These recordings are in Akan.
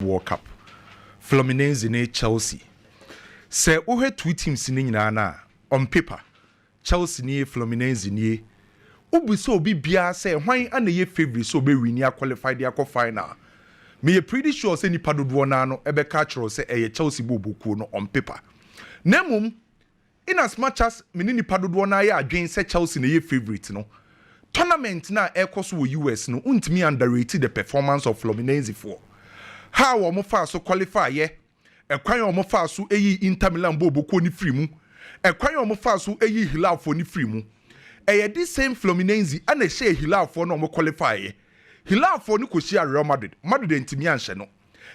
World Cup. Fluminense ne Chelsea. Say we two teams ni nyina na on paper. Chelsea ni Fluminense ni. Ubi so obi bia say hwan ana ye favorite so be win ya qualify dia ko final. Me pretty sure say ni padodo na no ebe ka kiro say eye Chelsea boboku no on paper. Nemum in as much as me ni padodo na ya adwen say Chelsea na ye favorite no. Tournament na ekoso wo US no untimi underrated the performance of Fluminense for. How omo fa so qualify ye ekwan omo fa so eyi Inter Milan boboku ni free mu ekwan omo fa so eyi Hilal for ni free mu eye this same Fluminense ana share Hilal for no omo qualify ye Hilal for ni ko share Real Madrid ntimi anhye no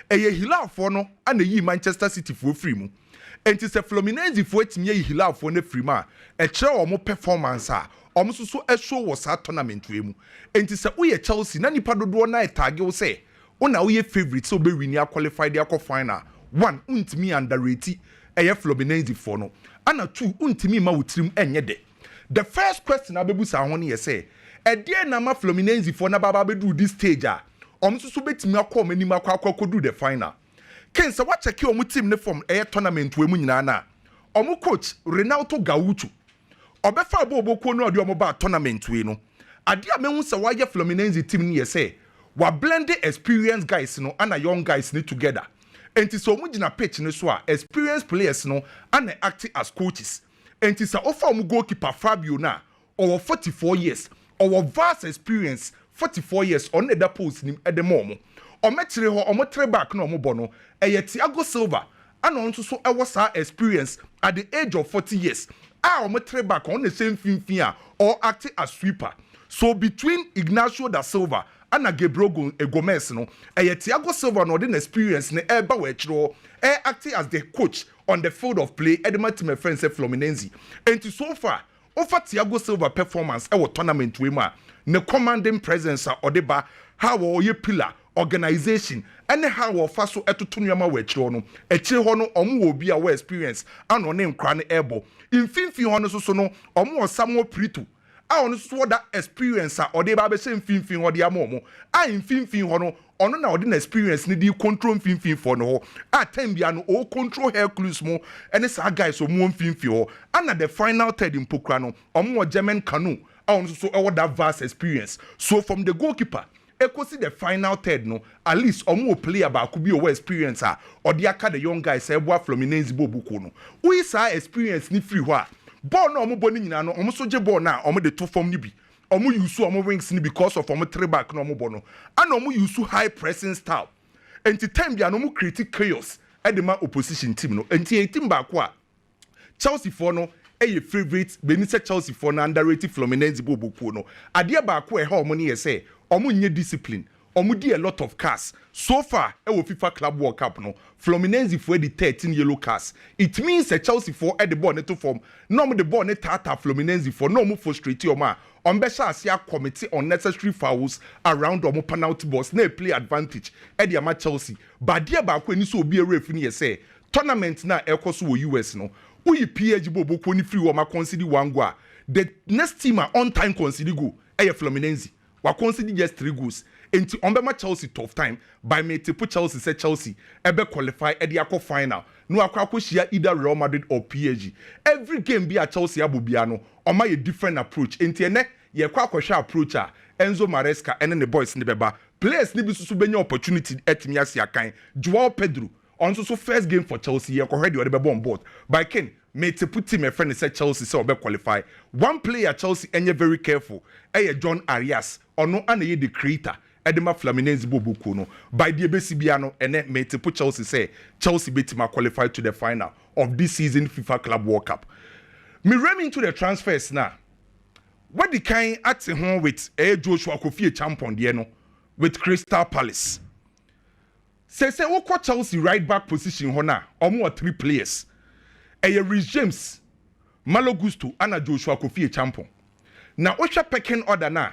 eye Hilal for no ana yi Manchester City for free mu enti se Fluminense for etimi yi Hilal for na free ma e kire omo performance a omo so show was a tournament we mu enti se wo ye Chelsea na nipa dodo na tag wo say una we favorite so be win ya qualify dia ko final one untimi underrated eye Fluminense for no ana two untimi ma wutrim enye de the first question abebu sa ho ne say e de na ma Fluminense for na baba be do this stage a so betimi akọ manim akọ do the final kensa wa check your team ne from eye tournament we mu nyina na coach Renato Gaucho obefa bobo no ode omo ba tournament we no ade a mehu se wa ye Fluminense team ne say wa blended experienced guys no and young guys ni together. Enti so mu gina pitch ni so a experienced players no and acting as coaches. Enti sa offer mu goalkeeper Fabio na over 44 years, our vast experience 44 years on the post ni at the moment. O metire ho o motre back no mo bono eye Thiago Silva and also so was our experience at the age of 40 years. O motre back on the same fin or acting as sweeper. So between Ignacio da Silva Ana Gabriel Gomez no Thiago Silva no den experience ne eba we chiro acting as the coach on the field of play edema team friends Fluminense and so far over Thiago Silva performance e tournament we ma ne commanding presence or deba how ye pillar organization and how we faso etoto nyama we chiro no ho no omo obi a we experience and on nkra ne ebo infinfi ho no so no omo Samuel Prito on so that experience or they ba be say mfimfin ho de amomo a mfimfin ho no ono na odi na experience ni di control mfimfin for no a time bia no o control Hercules mo ene sa guys o mo mfimfin ho and the final third in pokra no omo German canoe on so that vast experience so from the goalkeeper see the final third no at least omo player ba could be o experience or the aka the young guys e boa Fluminense bobuko no we sa experience ni free ho ball no omo boni nyina no omo so je ball na omo de to form ni bi omo use omo wings ni because of omo three back no omo ball no and omo use high pressing style enti time bia no omo create chaos at the man opposition team no enti team back a Chelsea for no your favorite Benitez Chelsea for no underrated Fluminense boboku no ade back e ha omo ne say omo nye discipline omo di a lot of cars so far e wo FIFA Club World Cup no Fluminense for the 13 yellow cards it means a Chelsea for at the ball to form no mo the ball ne tata Fluminense for no mo frustrate o ma on be sha asia committee unnecessary fouls around omo penalty box na play advantage e the ama Chelsea but there ba ko ni so obi ref ni say tournament na ekoso wo US no uyi PG bobo ko ni free wo ma consider one goal the next team on time consider goal e Fluminense wa consider just 3 goals enti onbema Chelsea tough time by me to put Chelsea say Chelsea ebe qualify e dia final no akwa share either Real Madrid or PSG every game be a Chelsea abobia no oma a different approach enti ene ye kwa approach a Enzo Maresca and the boys ne beba players ne bi susu benya opportunity etimi asia kan Joao Pedro on so first game for Chelsea ye ready or the on board by Ken me to put him a friend and said Chelsea so be qualify one player Chelsea enye very careful John Arias or no and the creator Edema Fluminense bobuku no by the bia no ene me to put Chelsea say Chelsea betima qualify to the final of this season FIFA Club World Cup me ram into the transfers now what the kind at home with Joshua Kofi champion there no with Crystal Palace say what Chelsea right back position ho na omo 3 players Rhys James Malo Gusto and Joshua Kofi champion na ohwa pecking order na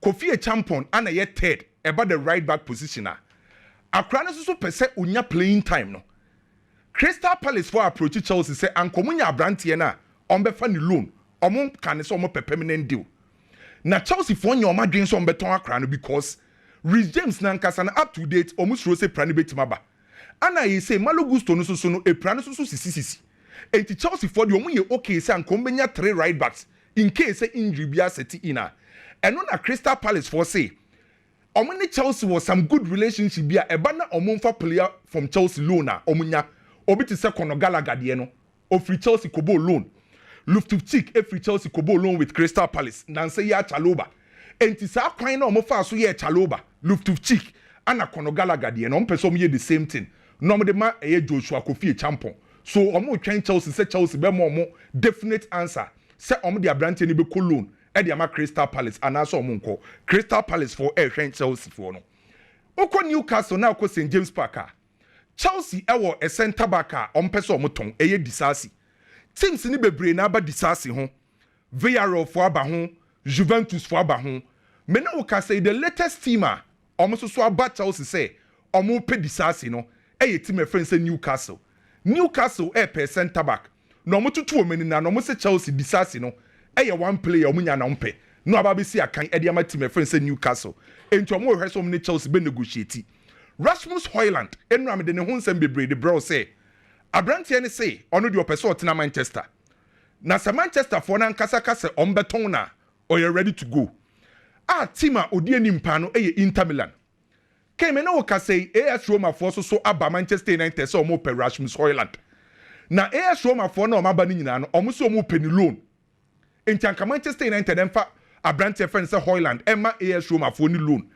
Kofi champion and a third about the right back position Akra so pese unya playing time no Crystal Palace for approach Chelsea say ankomunya abrantie na ombefa ni loan omo kan so omo permanent deal na Chelsea for nya omadwen so ombeton Akra no because Rhys James nankasa na up to date almost rose prani betimaba ana ye say Malo Gusto no so no e prani so sisi enti Chelsea for the omu ye okay say anko benya 3 right backs in case say injury bia seti ina eno na Crystal Palace for say omuni Chelsea was some good relationship bia eba na omunfa player from Chelsea loan na omunya obi ti say Conor Gallagher de no o free Chelsea kobo loan Loftus-Cheek e free Chelsea kobo loan with Crystal Palace nan say ya Chaloba enti sa kwan na omofa so ye Chaloba Loftus-Cheek ana Conor Gallagher de no mpɛ so ye the same thing no mo de ma Joshua Kofi Champon so omo twen Chelsea say Chelsea be mo definite answer say omo de abrante ni be loan e de ama Crystal Palace ana so omo nko Crystal Palace for e twen Chelsea for no uko Newcastle na uko St James Park Chelsea ewo a center back ompɛ so omo ton eye Disasi teams ni bebre na aba Disasi ho Villarreal for aba ho Juventus for aba ho me na uka say the latest team omo so aba Chelsea say omo pe Disasi no eye team e friend say Newcastle per center back no omo tutu omeni na no omo say Chelsea Disasi no eye one player omo nya na ompe no aba be si akan e de ama team e friend say Newcastle enti omo hwe so omo ne Chelsea be negotiate Rasmus Højlund enu amede ne ho nsem bebre de bro say abrante ne say ono de opese otina Manchester na sa Manchester for na nkasa kase ombeton na or you ready to go team a odi ani mpa no eye Inter Milan keme na o ka say AS Roma for so aba Manchester United so omo pe Rasmus Højlund na AS Roma for na omo ba ni nyina no omo so omo pe ni loan enti anka Manchester United emfa abrante friend say Højlund emma AS Roma for ni loan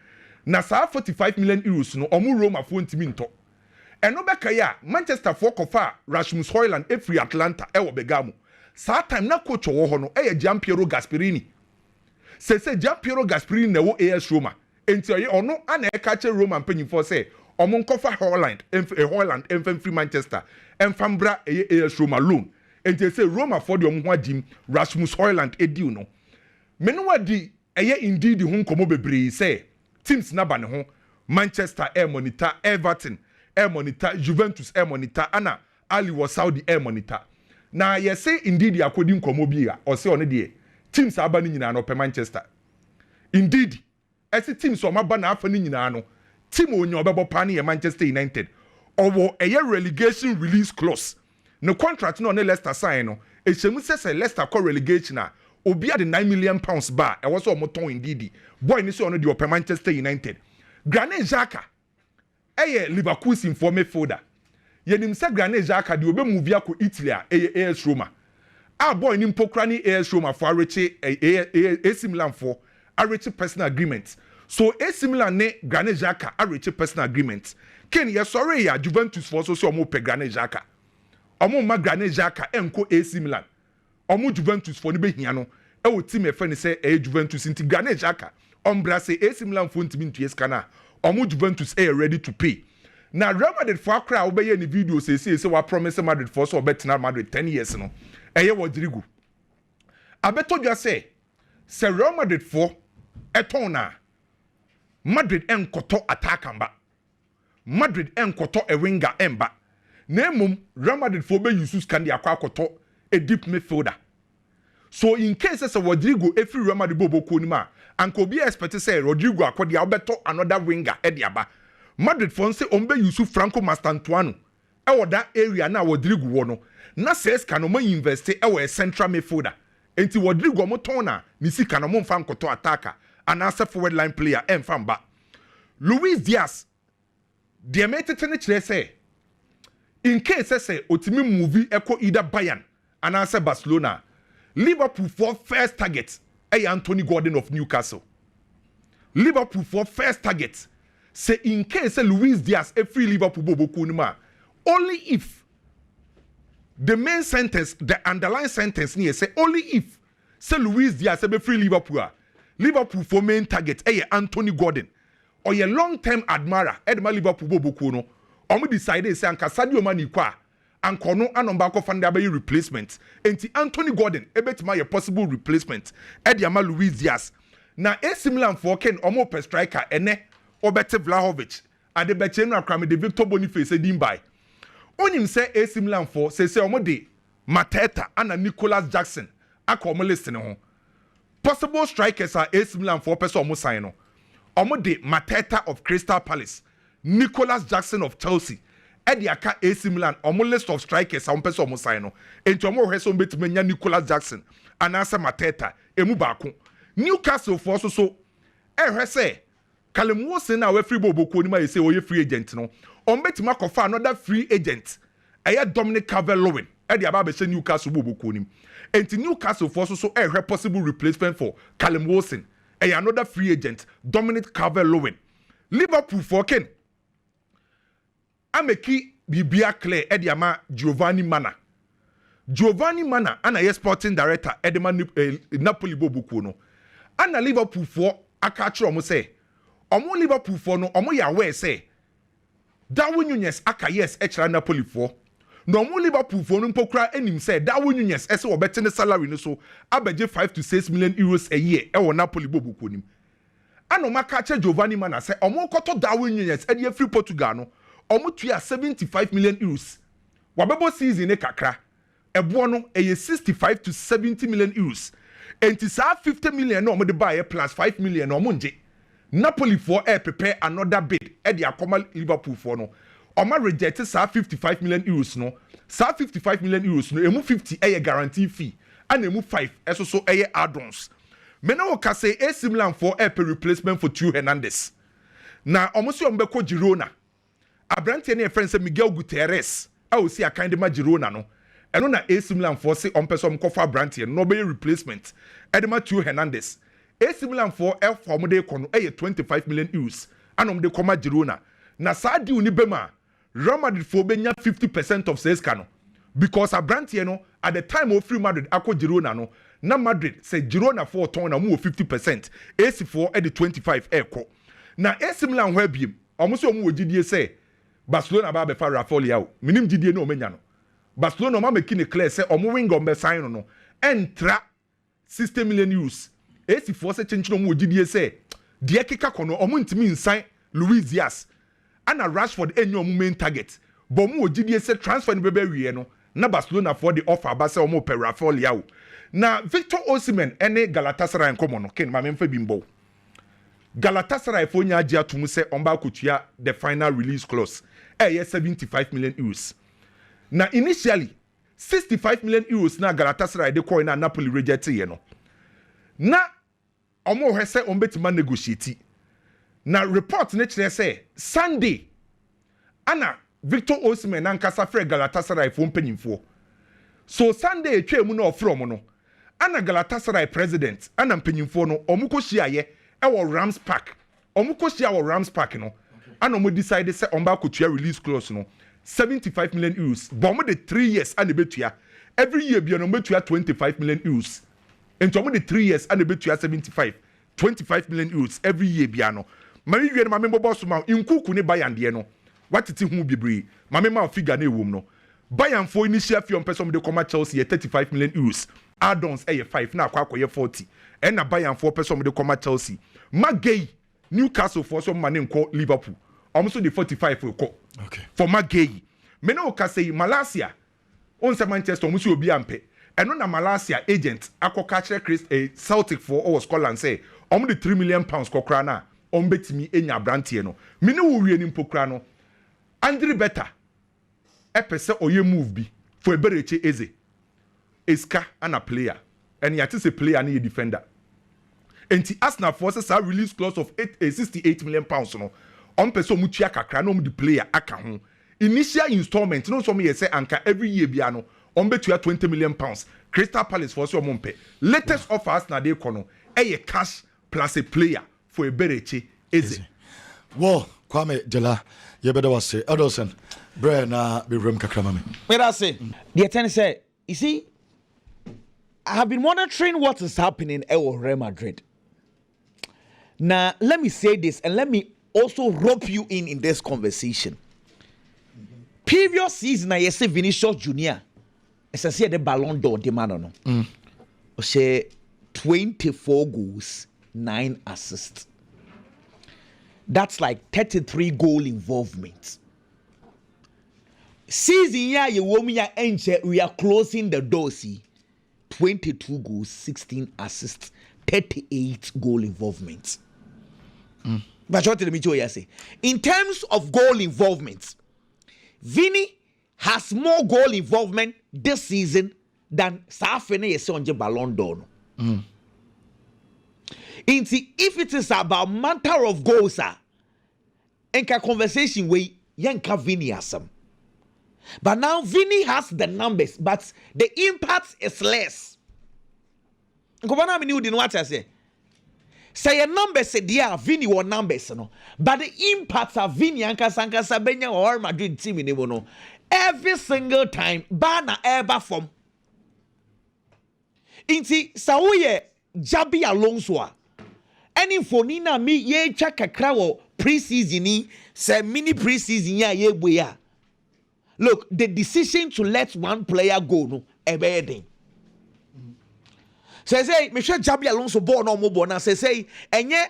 na sa 45 million euros no omo Roma for ntimi nto eno beka ya Manchester for kofa Rasmus Højlund e free Atlanta e wo Bergamo sa time na coach wo ho no e Gianpiero Gasperini se Gianpiero Gasperini na wo AS Roma enti oye ono ana e ka che Roma mpanyimfo say omo nkofa Højlund em free Manchester em fambra e AS Roma loan enti say Roma for the omo ho adim Rasmus Højlund e deal no menu wadi eye indeed ho nkomo bebre say teams na ba ne ho Manchester air monitor Everton air monitor Juventus air monitor ana Ali was Saudi air monitor na ye say indeed yakodi nkomo bi a o say one de teams aba ni nyina no pe Manchester indeed ese teams o maba na afa ni nyina no team onye obebo pa na Manchester United owo eye relegation release clause no contract no Leicester sign no e chemu se Leicester call relegation na obi ade 9 million pounds ba e wo so omoton indeed boy ni so ono de o Manchester United Granit Xhaka eye Leverkusen for midfielder yenim se Granit Xhaka de obe move akọ Italy a AS Roma boy ni mpokra ni AS Roma for areche AC Milan for areche personal agreement so AC Milan ne Granit Xhaka areche personal agreement ken ye sorry ya Juventus for so omo pe Granit Xhaka omo ma Granit Xhaka enko AC Milan omo Juventus for ni be hia no e wo team e fe ni se Juventus inti Granit Xhaka ombra se AC Milan for ntimi ntuye skana omo Juventus ready to pay na Real Madrid for akra obeye ni video say wa promise Madrid for so betina Madrid 10 years no eye Rodrigo abeto dwa say Real Madrid for eton na Madrid enkoto attack ba Madrid enkoto a winger emba na emum Real Madrid for be use scan dia akoto a deep midfielder so in case say Rodrigo every Real Madrid bobo ko ni ma anko be expect say Rodrigo akodi abeto another winger e dia ba Madrid for say ombe use Franco Mastantuano e wo that area na Rodrigo wo no na says can no invest e wo central midfielder enti Rodrigo mo ton na ni sika no mo mfa nkoto attacker and as a forward line player emfa mba Luis Diaz de metete ne kire say in case say otimi movie eko either Bayern and as a Barcelona Liverpool for first target Anthony Gordon of Newcastle Liverpool for first target say in case Luis Diaz a free Liverpool bobo kunima only if the main sentence the underlying sentence near say only if say Luis Diaz a free Liverpool for main target Anthony Gordon or your long-term admirer Edma Liverpool bobo kuno omo decide say anka Sadio Mane kwa anko no anomba ko fanda be replacement enti Anthony Gordon ebetima your possible replacement Ediama Luis Diaz na AC Milan for ken omo per striker ene Obete Vlahovic ade beche no akra me de Victor Boniface edin by onim say AC Milan for say omo de Mateta and Nicholas Jackson aka omo list ne ho possible strikers are AC Milan for person omo sign no Omode Mateta of Crystal Palace, Nicholas Jackson of Chelsea, Eddie Aka AC Milan, omo list of strikers, some person omo sign no. Enti omo heso betimenya Nicholas Jackson, anasa Mateta, emu baako. Newcastle for so say Callum Wilson na we free bobo ni ma say oye free agent no. Ombetima kofa another free agent. Eye Dominic Calvert-Lewin. Eddie aba be say Newcastle bobo ni. Enti Newcastle for so possible replacement for Callum Wilson. Another free agent, Dominic Calvert-Lewin. Liverpool for Ken. Ameki Bibia Clay Ediama Giovanni Mana. Giovanni Mana, ana ye sporting director Edema Napoli Bobuku no. Ana Liverpool for akachi omo say. Omo Liverpool for no omo ya we say. Darwin Nunez aka yes extra Napoli for. No omo Liverpool for no pokra enim say Darwin Nunez ese obete ne salary no so abeje 5 to 6 million euros a year e wo Napoli Bobuku nim. Ana ma ka che Giovanni Mana say omo koto Darwin Nunez e dey free Portugal no. Omo tuya 75 million euros. Wabebo season e kakra. Ebo no eye 65 to 70 million euros. Enti sa 50 million no omo de buy plus 5 million no omo nje. Napoli for prepare another bid e de akoma Liverpool for no. Omo reject sa 55 million euros no. Sa 55 million euros no emu 50 eye guarantee fee. And emu 5 eso so eye add-ons. Mena o ka say AC Milan for replacement for Theo Hernandez. Na omo si omo beko Girona. Abrante ne friend say Miguel Gutierrez a o si akande ma Girona no eno na AC Milan for say on person kofa Abrante no be replacement edema Theo Hernandez AC Milan for form de kono 25 million euros anom de koma Girona na saa di uni bema Real Madrid for benya 50% of sales no because Abrante no at the time of free Madrid akọ Girona no na Madrid say Girona for ton na mu 50% AC for at the 25 ekọ na AC Milan ho abiem omo so omo wogidie say Barcelona ba be fa Rafael Leao minim gidie no omenya no Barcelona ma make ne clear say omo wing on be sign no entra 60 million euros AC for say chenchino omo gidie say de keka kono omo ntimi nsan Luis Diaz ana Rashford enyo omo main target but omo gidie say transfer no be wie no na Barcelona for the offer ba say omo pe Rafael Leao na Victor Osimhen ene Galatasaray nkomo no ken ma memfa bimbo Galatasaray for nya agye atum say omba kotua the final release clause 75 million euros. Na initially 65 million euros na Galatasaray de coin na Napoli reject ye no. Na omo he say ombetima negotiate. Na report ne kire say Sunday ana Victor Osimhen na nkasa frɛ Galatasaray for mpanyimfo. So Sunday etwa mu na ofro mo no. Ana Galatasaray president ana mpanyimfo no omo ko hia ye e Rams Park. Omo ko hia wo Rams Park no. And omo decide say omba kotua release clause no 75 million euros but omo de 3 years and betua every year bi no betua 25 million euros and omo de 3 years and betua 25 million euros every year bi no mari wie no mame bobo so ma inkuku ne Bayern de no watete hu bibre mame ma figure na ewom no Bayern for initial fee on person de come Chelsea 35 million euros add-ons 5 na akwa 40 and na Bayern for person de come Chelsea Magay Newcastle for some money nko Liverpool almost the 45 for call. Okay. For Magay. Meno ka say Malaysia. On say Manchester almost obi ampe. And on a Malaysia agent akọ catch Chris Celtic for our Scotland say almost the 3 million pounds kokra na on betimi enya Abrante no. Me no wo wie ni mpokra no. Andre better. Epese oye move bi for ebereche eze. Eska and a player. And he is a player and a defender. Enti Arsenal forces a release clause of 68 million pounds no. On person mutua kakra no the player aka ho. Initial installment no so me say anka every year bia no on betua 20 million pounds. Crystal Palace for so monpe. Latest offer Arsenal dey kono cash plus a player for a bereche eze. Wo Kwame Jela ye better was say Edolson bre na be rem kakra mame. Where I say the attorney say you see I have been monitoring what is happening at Real Madrid. Now, let me say this and let me also rope you in this conversation. Previous season, I say Vinicius Junior, as I said, the Ballon d'Or, the man, no, say 24 goals, 9 assists. That's like 33 goal involvement. Season yeah, we are closing the door. See, 22 goals, 16 assists, 38 goal involvement. But what did me say? In terms of goal involvement, Vini has more goal involvement this season than Safene is on the Ballon d'Or. If it is about matter of goals, enka conversation we yanka Vini has some. But now Vini has the numbers, but the impact is less. Nkobana mini udi no what I say. Say a number say dia Vini or numbers no, but the impact of Vini anka benya or Madrid team in no. Every single time bana ever from. Inti Saoye Xavi Alonso. Any fonina mi ye check kakra wo pre-season ni say mini pre-season ya ye boya. Look, the decision to let one player go no ebeden. Say me sure Xavi Alonso ball no mo ball na say enye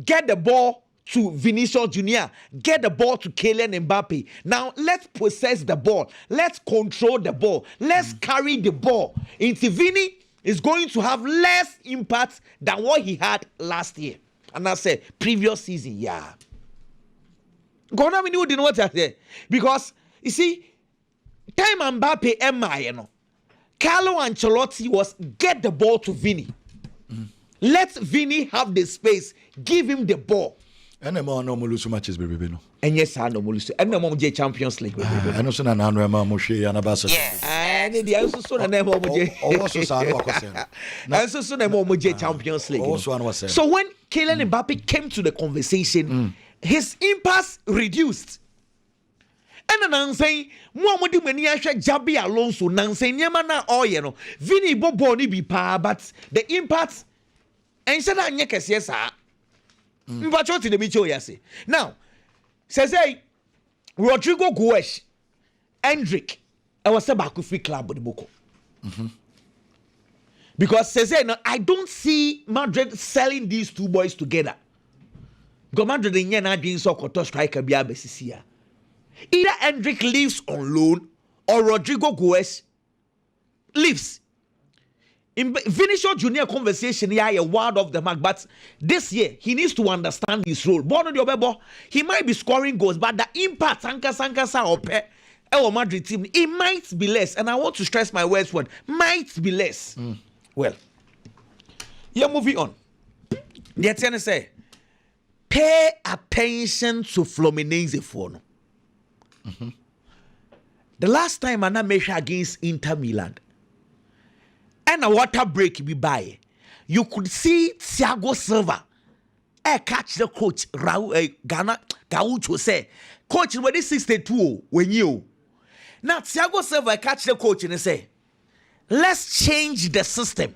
get the ball to Vinicius Junior, get the ball to Kylian Mbappe. Now let's possess the ball. Let's control the ball. Let's carry the ball. Into Vini is going to have less impact than what he had last year. And I said previous season, yeah. Gonna me didn't know what I said. Because you see, time Mbappe you know. Carlo Ancelotti was get the ball to Vini. Let Vini have the space. Give him the ball. And the more normal lose matches, baby. No. And yes, I know lose. And the more Champions League. I know son and Andrea Moshe and Abasa. And the also son and them also son was and so soon more Champions League. Also one was so when Kylian Mbappe came to the conversation, his impact reduced. And then I'm saying, Muhammadu Meniasha Xavi Alonso, Nancy Yamana, oh, you know, Vini Bobo ni be pa, but the impact, and said, I yes, yes, sir. But what did the Micho yasi? Now, says I, Rodrigo Goes, Hendrick, I was a Bakufi club with the Boko. Because says I don't see Madrid selling these two boys together. Because Madrid in Yana being so called striker be a either Hendrick leaves on loan or Rodrigo Goes leaves. In Vinicius Junior conversation, yeah, a word of the mark, but this year he needs to understand his role. He might be scoring goals, but the impact our Madrid team, it might be less. And I want to stress my words word, might be less. Well, yeah, moving on. The attorney say, pay attention to Fluminense phone. The last time I measure against Inter Milan, and a water break be by, you could see Thiago Silva catch the coach Ghana Gaucho say, coach, when it's 62 when you now Thiago Silva catch the coach and say, let's change the system.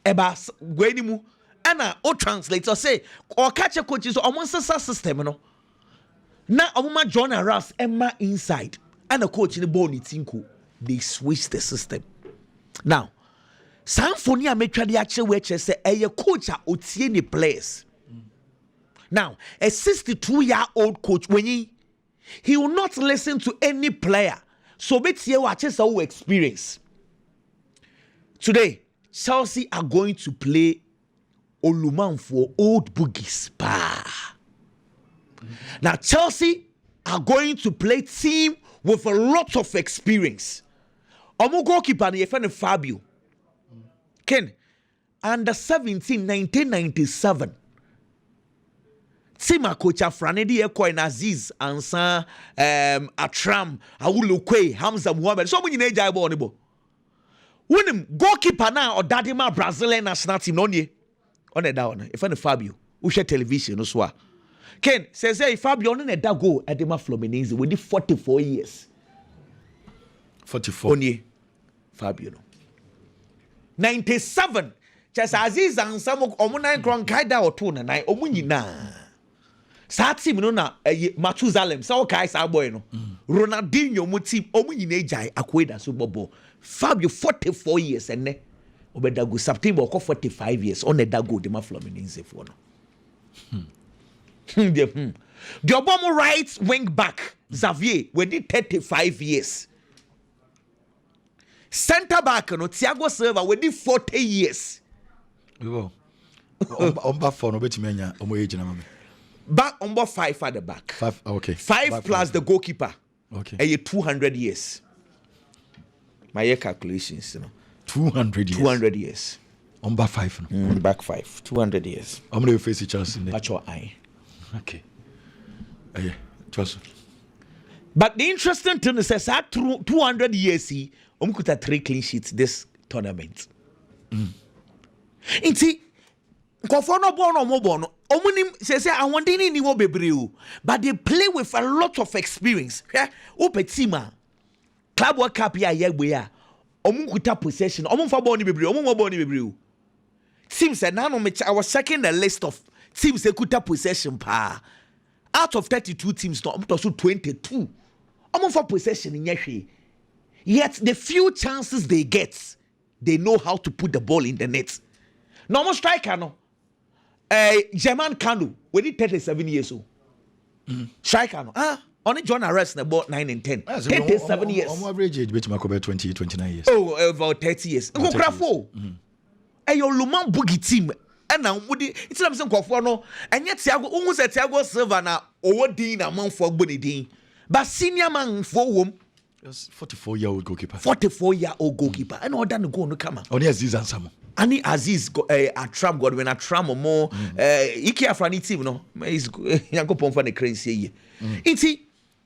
Eba gwenimu and o translator say or catch a coach is almost a system, you know. Now Omuma John and Ross Emma inside and a coach in the ball tinku they switch the system. Now, Sanfonia make the actual which say a coach otie the players. Now, a 62-year-old coach when he will not listen to any player. So bet you watch his experience. Today, Chelsea are going to play Oluman for old boogies. Now, Chelsea are going to play team with a lot of experience. Omo goalkeeper ni yefene Fabio. Ken, under 17, 1997. Tima coach Afranedi Ekoi Aziz Ansa Atram Awulukwe Hamza Muhammad. So many names I born bo. When him goalkeeper now or Dadima Brazilian national team no nie. On the down. Yefene Fabio. Ushe television no so. Ken says hey Fabio on the da go Edema Fluminense with 44 years. 44. Onye Fabio no. 97. Just Aziz and some omunai kronkaida or two na nine omunyina. Sa team no na Matuzalem sa okay sa boy no. Ronaldinho mo team omunyina ejai akweda so bobo. Fabio 44 years and ne obedago September ko 45 years on the dago de ma Fluminense for no. The Obomo right wing back Xavier we did 35 years. Center back no Thiago Silva we did 40 years. We go. Omba for no betimi anya omo age na mame. Back on 5 at the back. 5, okay. 5 plus the goalkeeper. Okay. 200 years. My year calculations, 200 years. 200 years. On back 5. No? Back 5. 200 years. How many face each other? That's your eye. Okay. Yeah. Trust. But the interesting thing is that 200 years, could have 3 clean sheets this tournament. Inti, Kofono Bono Mobono, Omunim says, I want any new bebreu, but they play with a lot of experience. Opetima, Club World Cup, yeah, Omunkuta possession, Omunfaboni bebreu, Omumaboni bebreu. Seems that now I was checking the list of teams they could have possession pa. Out of 32 teams, no, I'm talking 22. I'm for possession in Yashi. Yet the few chances they get, they know how to put the ball in the net. Normal striker, no. German Kanu, when he 37 years old. Striker, no. Only John Arrest about 9 and 10. 37 years. On average age, bet about 20, 29 years. Oh, about 30 years. Go Crafo. Your Luman Boogie team. And now, it's not some Kofono, and yet Tiago almost at Tiago Silva now, or Dean among for Bonnie. But senior man for whom 44-year-old goalkeeper. 44-year-old goalkeeper. I know that go no come. Only Aziz and Samo. Ani Aziz Atram Godwin Atram or more Ike Afrani team no is Yanko Pomfa the crazy. Inti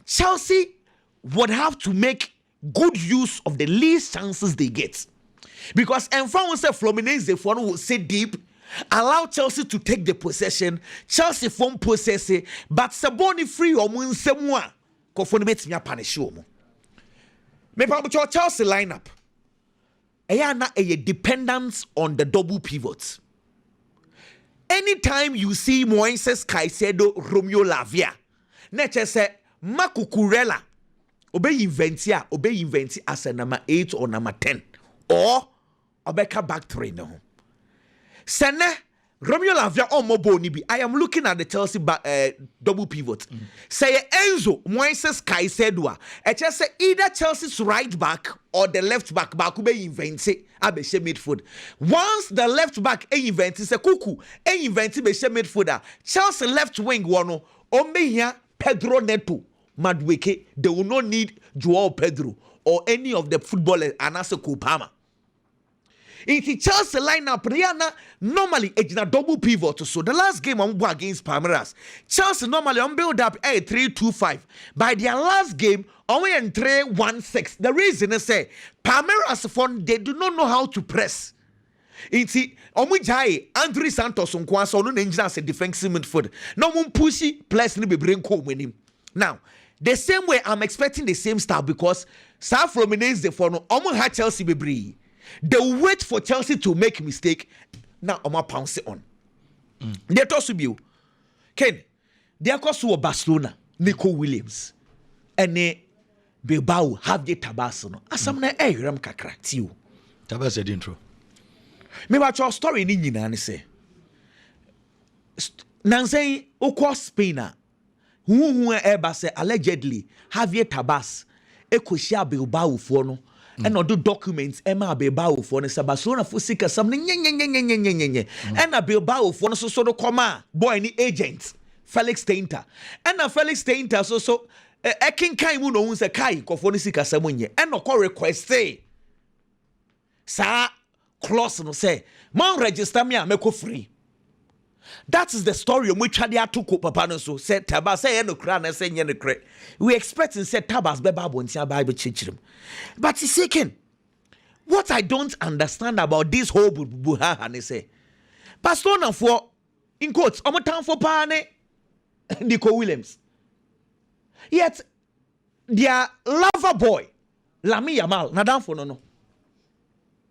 Chelsea would have to make good use of the least chances they get. Because and from say Fluminense the one will sit deep, allow Chelsea to take the possession. Chelsea form possess it, but Saboni free or mun semwa. Kofoni bet me punish you. Me pa Chelsea lineup. A dependence on the double pivots. Anytime you see Moises Caicedo, Romeo Lavia, nature say Makukurela, obey inventi as a number 8 or number 10, or Obeka back 3 no. Sene Romeo Lavia or Mobonibi. I am looking at the Chelsea double pivot. Say Enzo Moises Caicedo. I just say either Chelsea's right back or the left back. Bakube inventi abeshe midfield. Once the left back inventi say Kuku inventi beshe midfielder. Chelsea left wing wano ombe here Pedro Neto Madueke. They will not need Joao Pedro or any of the footballers Anase Kupama. In the Chelsea lineup, Rihanna normally it's a double pivot. So the last game I'm against Palmeiras, Chelsea normally on build up a 3-2-5. By their last game, only in 3-1-6. The reason is say Palmeiras they do not know how to press. It's Omujai Andre Santos on Kwanso no engine as a defensive midfield. No one pushy plus no be bring with him. Now the same way I'm expecting the same style because South Fluminense the for no Omu Chelsea be. They wait for Chelsea to make a mistake. Now, I'm going to pounce it on. They toss you. Ken, they are called to Barcelona, Nico Williams, and Bilbao have the Tabasso. Asamna Ram Kakra, Tio. Tabas said intro. Me watch your story in Indian and say, Nancy, Oko Spain, who ever say allegedly Javier Tabas, Ecosia Bilbao for no. And no do documents Emma Bilbao for the Barcelona for sika something and a Bilbao for no so comma boy any agent Felix Tainter and a Felix Tainter so a king kai mu no unse kai kofoni sika samunye and no call request say sa clause no say man register me ameko free. That is the story of which they took papa no so said Tabas say no cra na say no cra. We expect and said Tabas be Bible and Bible chichirim. But you see, Ken, what I don't understand about this whole buha and say Barcelona for in quotes omotan for pane Nico Williams. Yet their lover boy Lami Yamal nadam for no.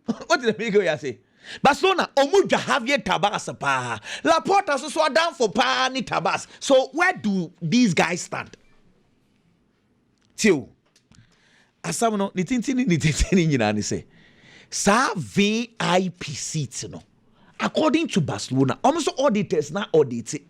What did the big say? Barcelona, Omuja Javier Tabas pa. Laporta so down for pa ni Tabas. So where do these guys stand? Tio. Asamono ni tintini nyina ni say. Sa VIP seats no. According to Barcelona, almost auditors na audit.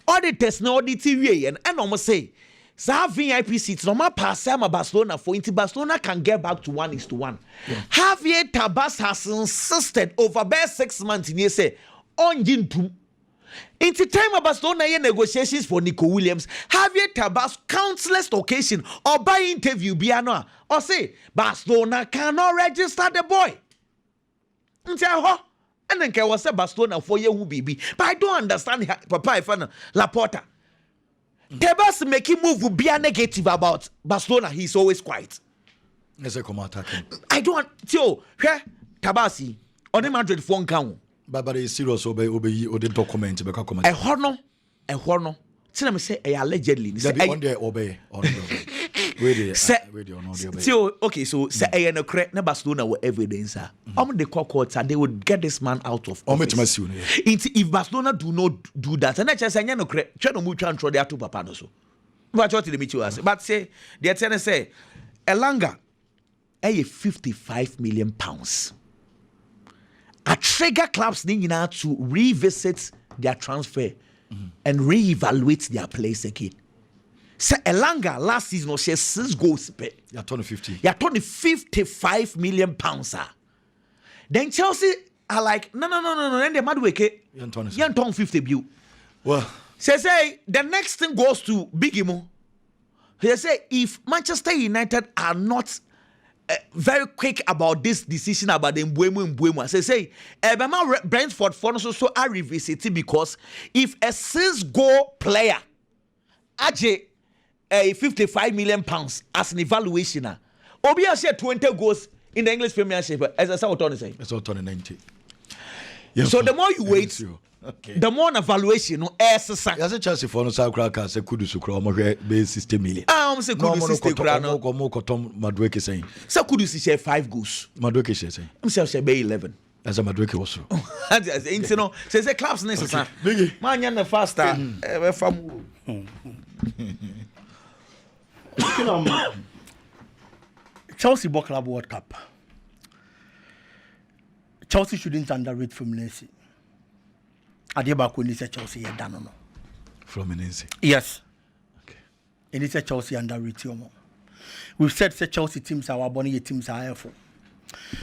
Auditors na audit we and almost say sa VIP seats no ma pass ma Barcelona for into Barcelona can get back to 1:1. Yeah. Javier Tabas has insisted over best 6 months in say on jintum In the time of Barcelona negotiations for Nico Williams, Javier Tebas countless occasion or by interview Biano or say Barcelona cannot register the boy. And then was a Barcelona for you baby. But I don't understand Papa Ifana Laporta. Tebas make him move be a negative about Barcelona. He's always quiet. I don't Tio, Tabasi on the Madrid phone count. But it's serious obey the document be comment. A horno. Tell me say allegedly. Say one day obey on so okay, so say no correct na Barcelona with evidence. The courts they would get this man out of office. If Barcelona do not do that, and I just say no correct, try no much and throw their two papa no so. But what the meet you ask? But say the attorney say Elanga £55 million. A trigger clubs need now to revisit their transfer and reevaluate their place again. So Elanga last season she 6 goals. You're turning 50. You're turning £55 million. Then Chelsea are like, no. Then the mad wake. You're turning 50 bill. Well, say the next thing goes to Bigimo. They say if Manchester United are not very quick about this decision about the Mbuemu. Say, Brentford for so are revisited because if a 6-goal player adjust £55 million as an evaluation, Obia said 20 goals in the English Premiership. As I said, what say? It's all 90. So the more you wait, the more evaluation as a Chelsea for no Sakra say kudu sukra mo be 60 million. Say kudu 60 kra no. Mo kotom Madueke saying. Say kudu say 5 goals. Madueke say. Say be 11. As a Madueke also. You know, say clubs necessary. Man yan the faster. Chelsea Ball Club World Cup. Chelsea shouldn't underrate Fluminense. Adeba ni say Chelsea ye dano no. Fluminense. Yes. Okay. And it's a Chelsea underrate yomo. We've said say Chelsea teams are bonny teams are for.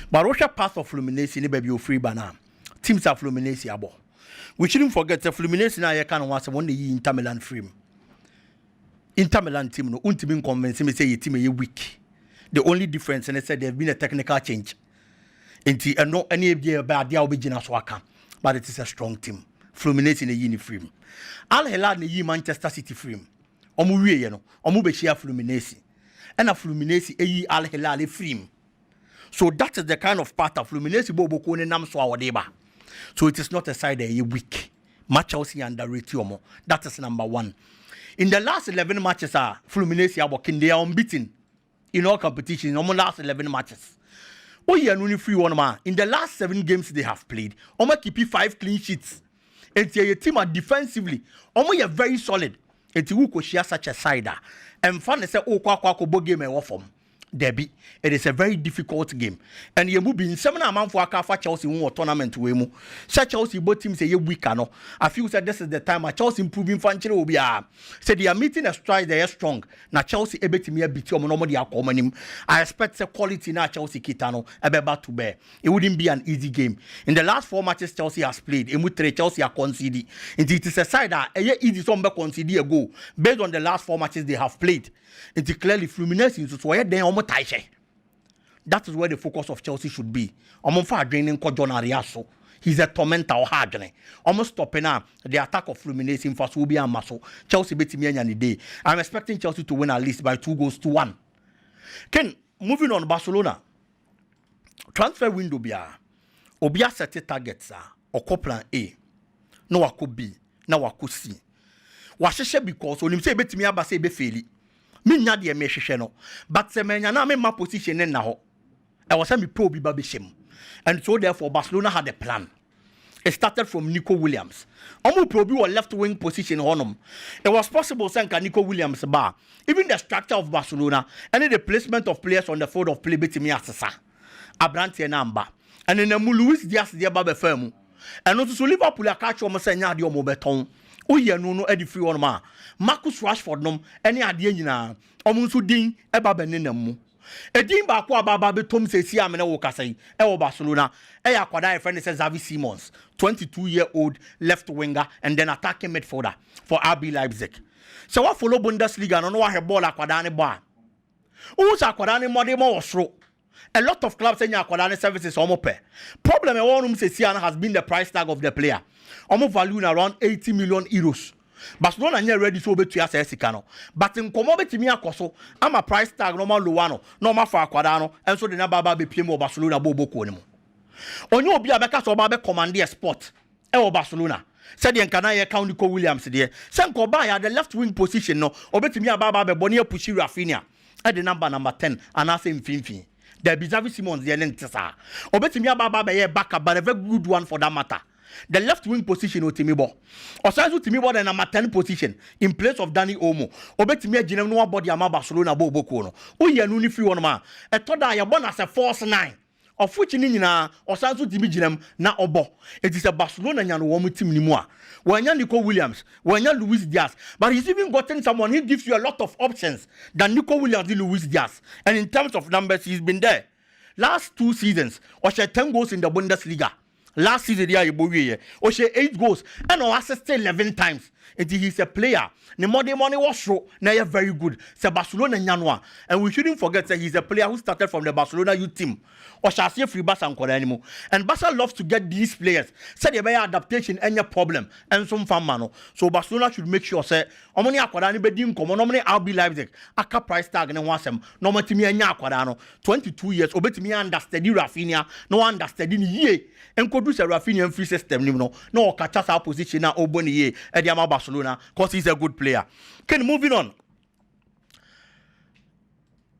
But Russia pass of Fluminense ni baby free banana. Teams are Fluminense abo. We shouldn't forget the Fluminense na ye can once one the Inter Milan frame. Inter Milan team no unti convince me say your team is weak. The only difference and I said there have been a technical change. Inti and no any bad dia obijina swaka. But it is a strong team. Fluminense in a uni frame. Al Hilal ni Manchester City frame. Omu wie ye no. Omu be share Fluminense. And a Fluminense e Al Hilal frame. So that is the kind of part of Fluminense bobo ko ne nam so awadeba. So it is not a side that is weak. Match Chelsea underrate yomo. That is number 1. In the last 11 matches Fluminense are working, they are unbeaten in all competitions. In almost last 11 matches. Oh yeah, only free one man. In the last 7 games they have played, Oma keep 5 clean sheets. And your team are defensively, Oma are very solid. And you could share such a side. And fun say, oh, kwa game and form. Debbie, it is a very difficult game. And you move in 7 months for a Chelsea won tournament to Emu. Such Chelsea both teams say you weak. I feel that this is the time Chelsea improving functional will be. Said they are meeting a stride, they are strong. Now Chelsea able to me a bit of I expect the quality now Chelsea Kitano about to bear. It wouldn't be an easy game. In the last 4 matches Chelsea has played, Emu 3 Chelsea are conceded. It is a side that easy some concede a goal based on the last 4 matches they have played. It's clearly Fluminense is where they are. That is where the focus of Chelsea should be. Almost draining John Ariaso. He's a tormentor or hard. Almost stopping the attack of Fluminense in Fasubi and Maso. Chelsea beat me any day. I'm expecting Chelsea to win at least by 2-1. Ken, moving on Barcelona. Transfer window bia. Obia set targets or plan A. No wako B. No wako C. Washeshe because when him say beat me abase be faili. Me nya de me hwehwe no but se menya na me ma position na ho e was me pro bi ba be shem and so therefore Barcelona had a plan. It started from Nico Williams. Omo pro bi was left wing position honum. It was possible senka Nico Williams ba even the structure of Barcelona and the placement of players on the field of play betimi asesa Abrante number and then Luis Diaz de ba be famu and also so Liverpool catch o mo senya de o mo beton. Oh yeah, no, Eddie Free one ma. Marcus Rashford nom any idea nyina. Omunsu din eba benenemu. Edin ba ko ababa betom se si amene wo kasa yi e Barcelona e ya kwada e friend say Xavi Simons 22-year-old left winger and then attacking midfielder for RB Leipzig. So what follow Bundesliga no wa he ball akwada ne ba. Who sa akwada ne mode mo osro. A lot of clubs say akwada ne services omo pe. Problem e wonum se si has been the price tag of the player. Omo value around 80 million euros. Barcelona nye ready so betu ya sika no but nkomo betimi akoso ama price tag no ma lowa no no ma fa akwada no enso de na baba be piem Barcelona boboko ni mu onye obi abeka so ba be command the sport e Barcelona said the nkana ye count Nico Williams de se nko ba ya the left wing position no obetimi ababa be boni pushi Rafinha e the number 10 anase mfimfin there be Xavi Simons de ntisa obetimi ababa be ye backup but a very good one for that matter. The left wing position Otimibo. Osanzu Timibo the number 10 position in place of Dani Olmo. Obetimi aginem no body ama Barcelona boboko no. Uye no ni free one ma. E to da ya born as a false 9. Of which ni nyina Osanzu Timi ginem na obo. It is a Barcelona nya no wo team ni mu a. Wanya Nico Williams, wanya Luis Diaz. But he's even gotten someone who gives you a lot of options than Nico Williams and Luis Diaz. And in terms of numbers he's been there. Last 2 seasons, Osha 10 goals in the Bundesliga. Last season, he 8 goals and assisted 11 times. He's a player. The money was show. Now very good. C'est Barcelona Nyanwa. And we shouldn't forget that he's a player who started from the Barcelona youth team. Or shall see free Barca anymore. And Barca loves to get these players. Say they better adaptation any problem and some fan mano. So Barcelona should make sure say omoni akwada ni bedim komo nomoni RB Leipzig aka price tag ne wasem no matimi anya akwada no 22 years obetimi understudy Rafinha no understudy ni ye enkodu se Rafinha free system ni no no okacha sa position na oboni ye e dia ma Barcelona cause he's a good player. Okay, moving on.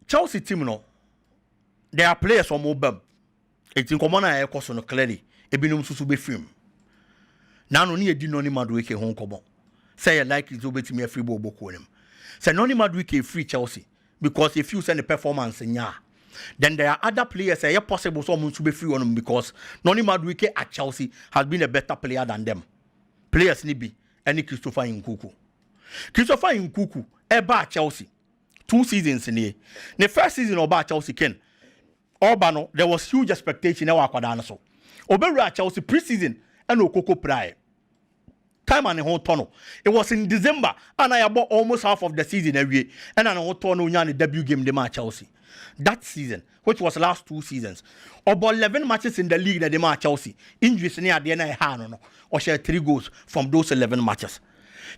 Chelsea team no there are players from Obam. It's in common I no clearly. Ebinum susu be film. Now no ni edi no ni Madueke hon komo. Say like it obeti me free ball boko him. Say no ni Madueke free Chelsea because if you send the performance nya. Then there are other players say possible someone to be free on them because no ni Madueke at Chelsea has been a better player than them. Players ni be any Christopher Nkunku. Christopher Nkunku eba Chelsea 2 seasons in here. The first season of Chelsea Ken Obano, there was huge expectation now akwadana so. Oberu Chelsea pre-season and Okoko Prae. Time and a whole tunnel. It was in December and I bought almost half of the season every year. And I whole tunnel the debut game the match Chelsea. That season, which was last 2 seasons, about 11 matches in the league that the match Chelsea. Injuries near the end of the or share 3 goals from those 11 matches.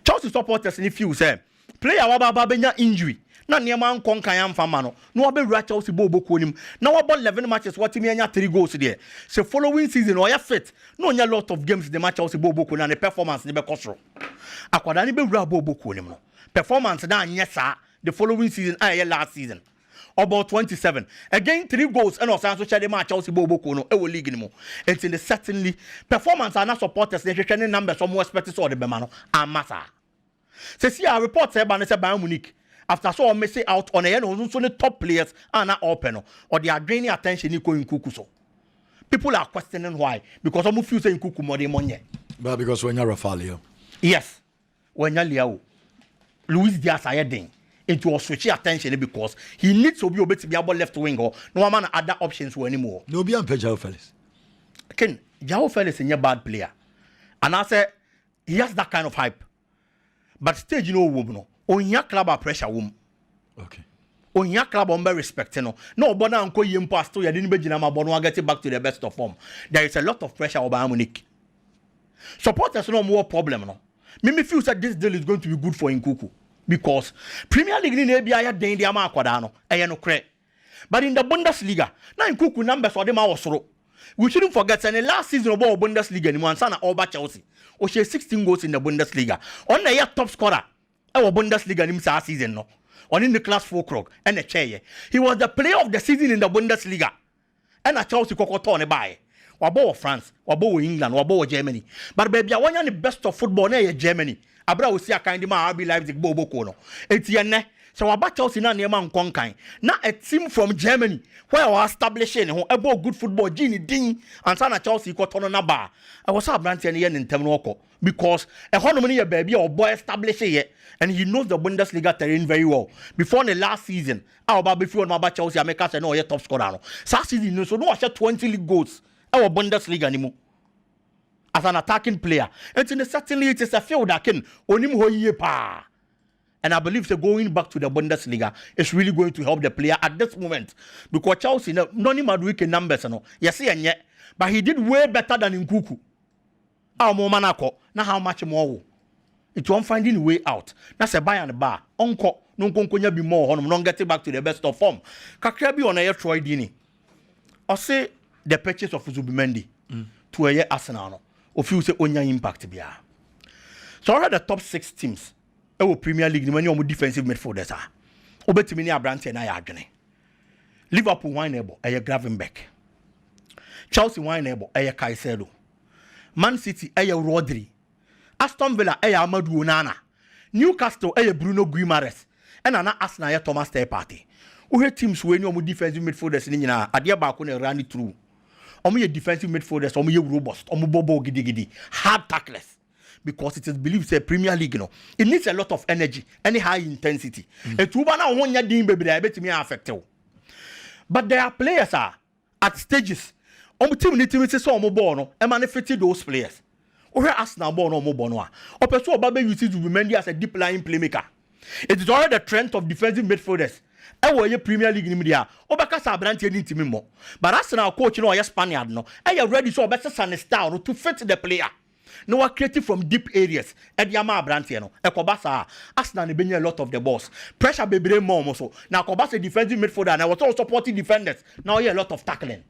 Chelsea supporters if you say player wababenya injury. Na niema nkonkan ya mfama no obe ra Chelsea boboko nim na wo 11 matches what me anya 3 goals there so following season or ya fit no nya lot of games the match Chelsea boboko na the performance ni be kosoro akwada ni be ra boboko nim no performance na anya sa the following season last season about 27 again 3 goals and also share the match Chelsea boboko no e wo league ni mo it's in the certainly performance and supporters they share numbers some expected so the be ma no amasa say see our report say Bayern Munich after so messing out on a so the top players are not open or they are draining attention in Nkunku so. People are questioning why because some of you say Nkunku more than money. But because when you're Rafael. Yes. When you're Liao. Luis Diaz ayedin. It was switching attention because he needs to be able to be able left wing or no man other options anymore. No be on Jao Felix. Ken Jao Felix is a bad player. And I say he has that kind of hype. But stage woman. On your club pressure wom. Okay. On your club on be respect no. No bona anko yem pass to ya didn't be jinama bono get it back to the best of form. There is a lot of pressure over Bayern Munich. Supporters no more problem no. Me feel that this deal is going to be good for Nkunku because Premier League ni be aya den dia ma akwada no. Eye no kre. But in the Bundesliga, na Nkunku numbers or dem awosoro. We shouldn't forget that in the last season of Bundesliga ni Mansana over Chelsea. O she 16 goals in the Bundesliga. On the top scorer our Bundesliga nim sa season no on in the class 4 krog and the chair he was the player of the season in the Bundesliga and a Chelsea kokoto ne buy wabo France wabo England wabo Germany but baby I want the best of football na Germany abra we see a kind ma RB Leipzig boboko no etienne So about Chelsea na neman konkan. Na a team from Germany where we establishing about good football Gini Ding and Sana Chelsea ko tono na ba. I was a brand yen in Temnoko because a honey baby or boy establishing it and he knows the Bundesliga terrain very well. Before the last season, our baby before about Chelsea make us no top scorer. So season so no 20 league goals our Bundesliga anymore. As an attacking player. And certainly it is a field that can onim ho ye pa. And I believe going back to the Bundesliga is really going to help the player at this moment. Because Chelsea, no weak numbers, no. Yes, and yet. But he did way better than Nkuku. How more manako, now how much more? It won't finding a way out. That's a buy and a bar. Uncle, no conconya be more, no get back to the best of form. Kakrabi on a Troy Dini. Or say the purchase of Zubimendi to a year Arsenal. Or few say on your impact. So I had the top 6 teams. Premier League, many of defensive midfielders are. Obetimini Abrante and I agony. Liverpool wineable, a Gravenbeck. Chelsea wineable, a Caicedo. Man City, a Rodri. Aston Villa, a Amadou Onana. Newcastle, a Bruno Guimaraes. And an Arsenal, a Thomas Partey. Who had teams when you defensive midfielders in India, Adia Bakune ran it through. Omu defensive midfielders, omu robust, omu bobo gidi, hard tacklers. Because it is believed a Premier League, you know, it needs a lot of energy, any high intensity. But there are players at stages. Those players. Or Arsenal born or Mobonoa. Or Pessoa Babe uses Rumendi as a deep lying playmaker. It is already the trend of defensive midfielders. I was a Premier League in media. Obakasa Branty need to me more. But Arsenal coach, you know, a Spaniard, no. I ready so better and style to fit the player. No one creative from deep areas. Ed Yama Brantiano, Ekobasa, Arsenal been a lot of the boss. Pressure be more also. Now Kobasa defensive midfielder and I was also supporting defenders. Now a lot of tackling.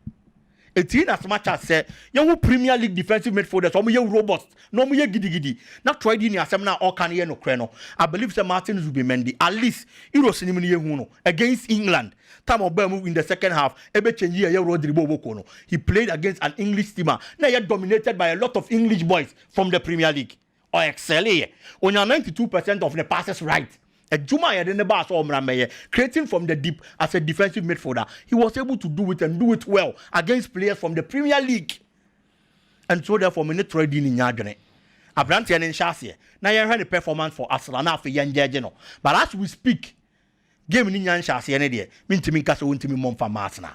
It's in as much as say you Premier League defensive midfielders, or you robust, no more giddy. Not tried in your seminar or can no creno. I believe Sir Martin Zubimendi, at least Euros in against England. Time of Birmingham in the second half, he played against an English team. Now you're dominated by a lot of English boys from the Premier League. Or excel here. On your 92% of the passes right. A Juma in the bar creating from the deep as a defensive midfielder. He was able to do it and do it well against players from the Premier League. And so therefore, we need to read in Yagane. Abranti and Shasia. Now you had a performance for Arsenal now for young Jajeno. But as we speak, game in Yan Shasia, mean to me, Casa won't to me, Monfa Masna.